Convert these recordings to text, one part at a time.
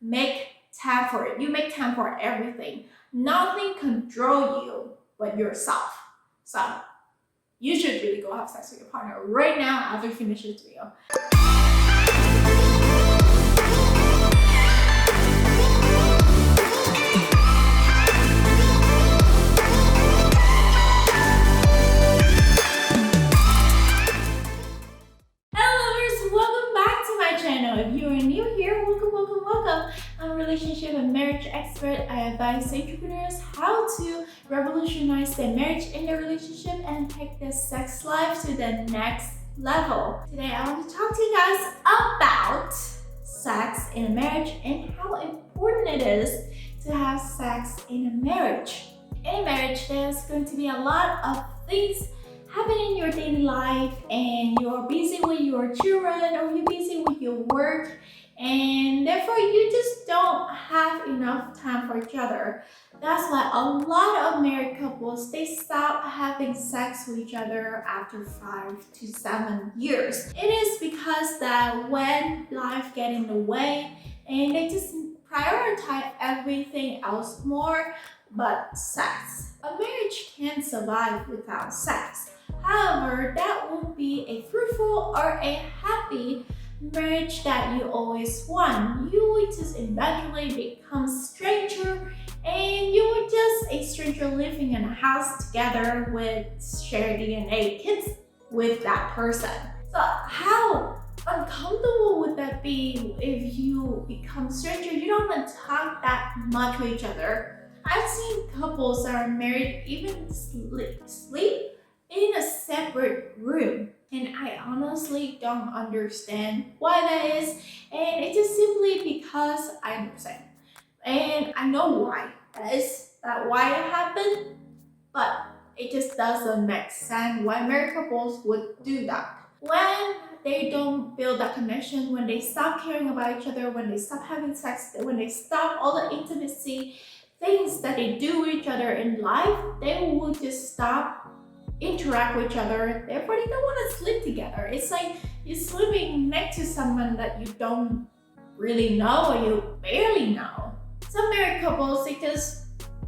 make time for it. You make time for everything. Nothing control you but yourself. So you should really go have sex with your partner right now after you finish this video. If you are new here, welcome. I'm a relationship and marriage expert. I advise entrepreneurs how to revolutionize their marriage and their relationship and take their sex life to the next level. Today, I want to talk to you guys about sex in a marriage and how important it is to have sex in a marriage. In a marriage, there's going to be a lot of things happen in your daily life, and you're busy with your children or you're busy with your work, and therefore you just don't have enough time for each other. That's why a lot of married couples, they stop having sex with each other after 5 to 7 years. It is because that when life gets in the way and they just prioritize everything else more but sex. A marriage can't survive without sex. However, that won't be a fruitful or a happy marriage that you always want. You will just eventually become stranger, and you will just a stranger living in a house together with shared DNA kids with that person. So how uncomfortable would that be if you become stranger? You don't even talk that much with each other. I've seen couples that are married even sleep in a separate room, and I honestly don't understand why that is, and it's just simply because I understand and I know why why it happened, but it just doesn't make sense why married couples would do that. When they don't build that connection, when they stop caring about each other, when they stop having sex, when they stop all the intimacy things that they do with each other in life, they will just stop interact with each other. Therefore, they don't want to sleep together. It's like you're sleeping next to someone that you don't really know or you barely know. Some married couples, they just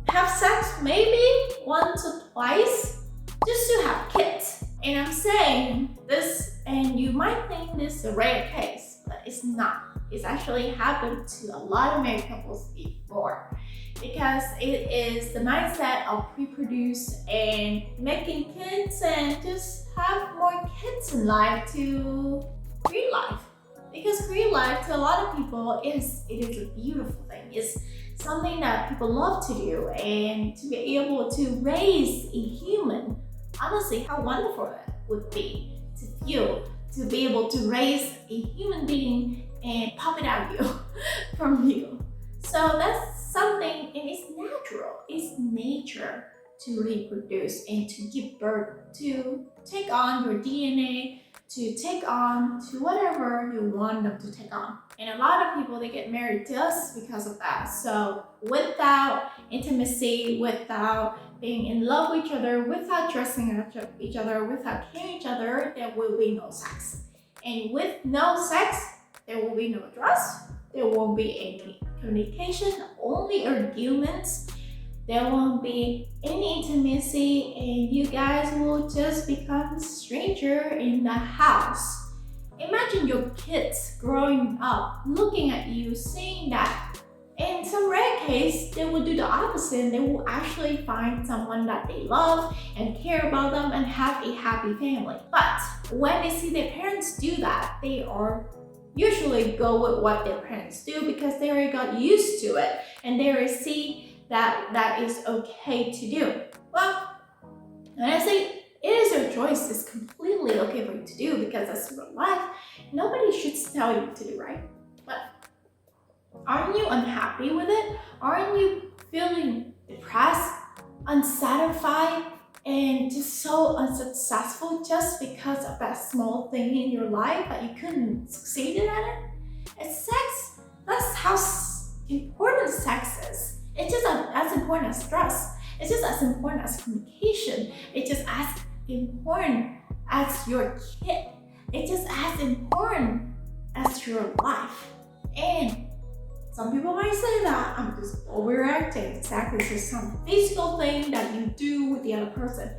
have sex maybe once or twice just to have kids. And I'm saying this, and you might think this is a rare case, but it's not. It's actually happened to a lot of married couples before, because it is the mindset of reproduce and making kids and just have more kids in life to create life. Because create life to a lot of people it is a beautiful thing. It's something that people love to do, and to be able to raise a human, honestly, how wonderful it would be to feel, to be able to raise a human being and pop it out you from you. So that's something, and it's natural, it's nature to reproduce and to give birth, to take on your DNA, to take on to whatever you want them to take on. And a lot of people, they get married just because of that. So without intimacy, without being in love with each other, without trusting each other, without caring each other, there will be no sex. And with no sex, there will be no trust, there won't be any communication, only arguments, there won't be any intimacy, and you guys will just become stranger in the house. Imagine your kids growing up, looking at you, seeing that. In some rare case, they will do the opposite. They will actually find someone that they love and care about them and have a happy family. But when they see their parents do that, they are usually go with what their parents do because they already got used to it and they already see that that is okay to do. Well, when I say it is your choice, it's completely okay for you to do because that's your life. Nobody should tell you to do, right? But aren't you unhappy with it? Aren't you feeling depressed, unsatisfied, and just so unsuccessful just because of that small thing in your life that you couldn't succeed at it? It's sex. That's how important sex is. It's just as important as stress. It's just as important as communication. It's just as important as your kid. It's just as important as your life. And Some people might say that I'm just overreacting. Exactly, it's just some physical thing that you do with the other person.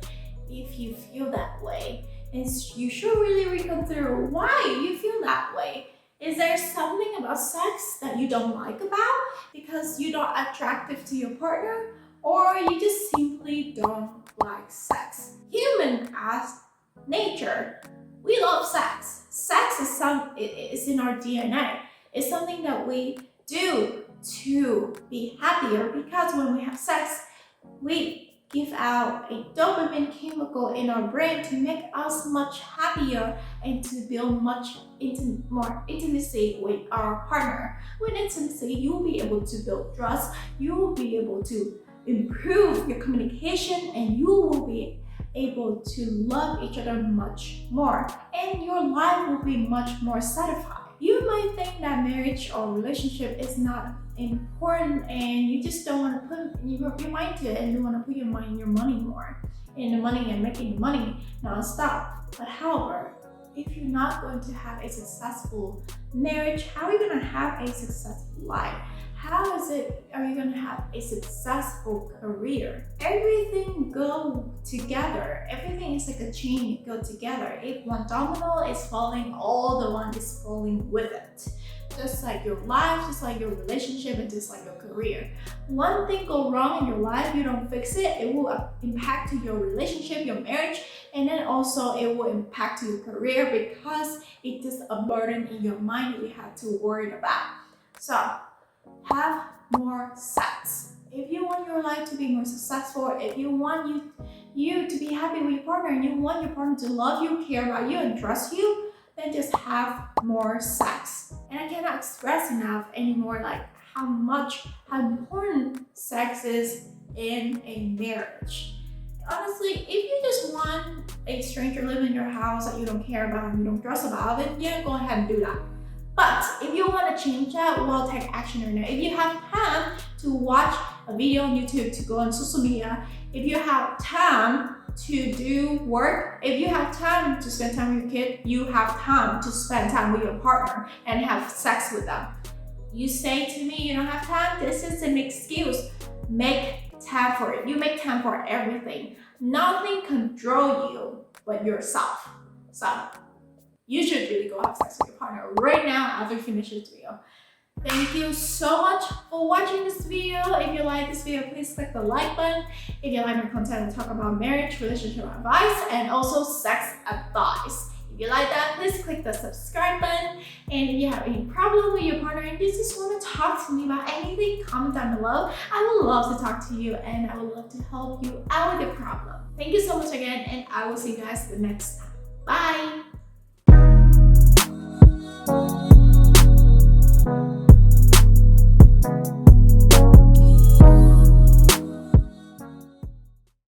If you feel that way, you should really reconsider why you feel that way. Is there something about sex that you don't like about because you're not attractive to your partner, or you just simply don't like sex? Human as nature, we love sex. Sex is in our DNA. It's something that we do to be happier, because when we have sex, we give out a dopamine chemical in our brain to make us much happier and to build more intimacy with our partner. With intimacy, you will be able to build trust, you will be able to improve your communication, and you will be able to love each other much more, and your life will be much more satisfied. You might think that marriage or relationship is not important and you just don't want to put your mind to it, and you want to put your money more in the money and making money non-stop. But however, if you're not going to have a successful marriage, how are you going to have a successful life? Are you going to have a successful career? Everything go together. Everything is like a chain, go together. If one domino is falling, all the one is falling with it. Just like your life, just like your relationship, and just like your career. One thing go wrong in your life, you don't fix it, it will impact your relationship, your marriage, and then also it will impact your career, because it is a burden in your mind that you have to worry about. So have more sex. If you want your life to be more successful, if you want you to be happy with your partner, and you want your partner to love you, care about you, and trust you, then just have more sex. And I cannot express enough anymore like how important sex is in a marriage. Honestly, if you just want a stranger living in your house that you don't care about and you don't trust about, then yeah, go ahead and do that. But if you want to change that, well, take action right now. If you have time to watch a video on YouTube, to go on social media, if you have time to do work, if you have time to spend time with your kid, you have time to spend time with your partner and have sex with them. You say to me you don't have time, this is an excuse. Make time for it. You make time for everything. Nothing control you but yourself. So you should really go have sex with your partner right now after you finish this video. Thank you so much for watching this video. If you like this video, please click the like button. If you like my content, I talk about marriage, relationship advice, and also sex advice. If you like that, please click the subscribe button. And if you have any problem with your partner and you just want to talk to me about anything, comment down below. I would love to talk to you, and I would love to help you out with your problem. Thank you so much again, and I will see you guys the next time. Bye!